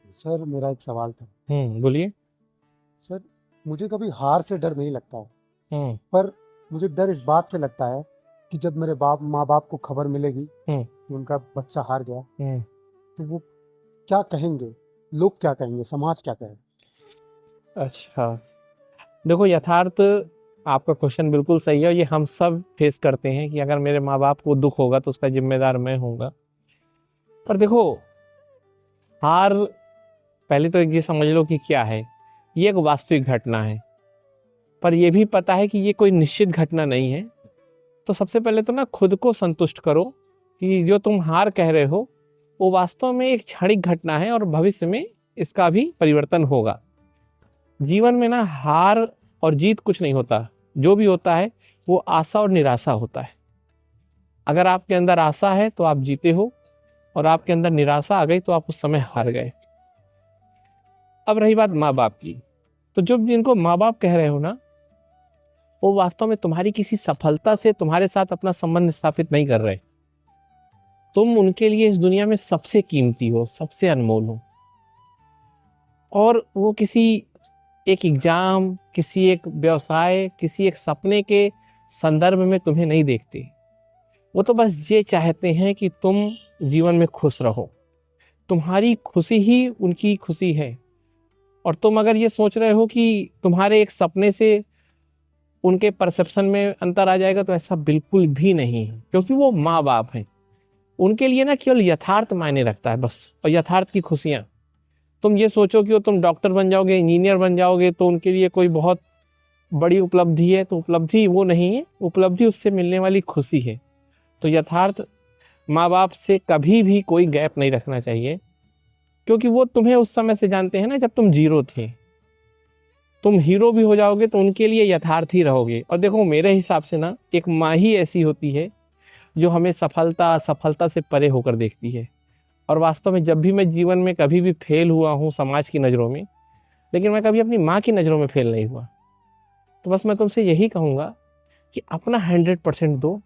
Sir मेरा एक सवाल था। बोलिए। सर, मुझे कभी हार से डर नहीं लगता है, हम्म। पर मुझे डर इस बात से लगता है कि जब मेरे बाप माँ बाप को खबर मिलेगी हम्म। कि उनका बच्चा हार गया, हम्म। तो वो क्या कहेंगे, लोग क्या कहेंगे, समाज क्या कहेगा। अच्छा, देखो यथार्थ आपका क्वेश्चन बिल्कुल सही है। ये हम सब फेस करते हैं कि अगर मेरे माँ बाप को दुख होगा तो उसका जिम्मेदार मैं होऊंगा। पर देखो, हार पहले तो ये समझ लो कि क्या है। ये एक वास्तविक घटना है, पर यह भी पता है कि ये कोई निश्चित घटना नहीं है। तो सबसे पहले तो ना खुद को संतुष्ट करो कि जो तुम हार कह रहे हो वो वास्तव में एक क्षणिक घटना है और भविष्य में इसका भी परिवर्तन होगा। जीवन में ना हार और जीत कुछ नहीं होता। जो भी होता है वो आशा और निराशा होता है। अगर आपके अंदर आशा है तो आप जीते हो, और आपके अंदर निराशा आ गई तो आप उस समय हार गए। अब रही बात माँ बाप की, तो जो जिनको माँ बाप कह रहे हो ना, वो वास्तव में तुम्हारी किसी सफलता से तुम्हारे साथ अपना संबंध स्थापित नहीं कर रहे। तुम उनके लिए इस दुनिया में सबसे कीमती हो, सबसे अनमोल हो। और वो किसी एक एग्जाम, किसी एक व्यवसाय, किसी एक सपने के संदर्भ में तुम्हें नहीं देखते। वो तो बस ये चाहते हैं कि तुम जीवन में खुश रहो। तुम्हारी खुशी ही उनकी खुशी है। और तुम अगर ये सोच रहे हो कि तुम्हारे एक सपने से उनके परसेप्शन में अंतर आ जाएगा, तो ऐसा बिल्कुल भी नहीं है। क्योंकि वो माँ बाप हैं, उनके लिए ना केवल यथार्थ मायने रखता है बस, और यथार्थ की खुशियाँ। तुम ये सोचो कि वो तुम डॉक्टर बन जाओगे, इंजीनियर बन जाओगे, तो उनके लिए कोई बहुत बड़ी उपलब्धि है, तो उपलब्धि वो नहीं है। उपलब्धि उससे मिलने वाली खुशी है। तो यथार्थ माँ बाप से कभी भी कोई गैप नहीं रखना चाहिए, क्योंकि वो तुम्हें उस समय से जानते हैं ना जब तुम जीरो थे। तुम हीरो भी हो जाओगे तो उनके लिए यथार्थ ही रहोगे। और देखो, मेरे हिसाब से ना एक माँ ही ऐसी होती है जो हमें सफलता असफलता से परे होकर देखती है। और वास्तव में जब भी मैं जीवन में कभी भी फेल हुआ हूँ समाज की नज़रों में, लेकिन मैं कभी अपनी माँ की नज़रों में फेल नहीं हुआ। तो बस मैं तुमसे यही कहूँगा कि अपना 100% दो,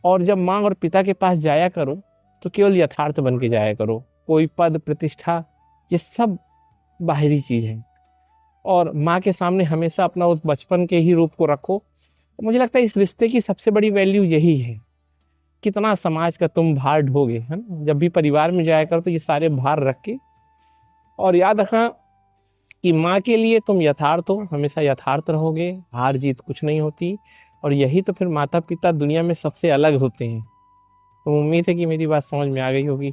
और जब माँ और पिता के पास जाया करो तो केवल यथार्थ बन के जाया करो। कोई पद प्रतिष्ठा ये सब बाहरी चीज़ है। और माँ के सामने हमेशा अपना उस बचपन के ही रूप को रखो। मुझे लगता है इस रिश्ते की सबसे बड़ी वैल्यू यही है। कितना समाज का तुम भार ढोगे, है ना। जब भी परिवार में जाया करो तो ये सारे भार रख के, और याद रखना कि माँ के लिए तुम यथार्थ हो, हमेशा यथार्थ रहोगे। हार जीत कुछ नहीं होती। और यही तो फिर माता पिता दुनिया में सबसे अलग होते हैं। तो उम्मीद है कि मेरी बात समझ में आ गई होगी।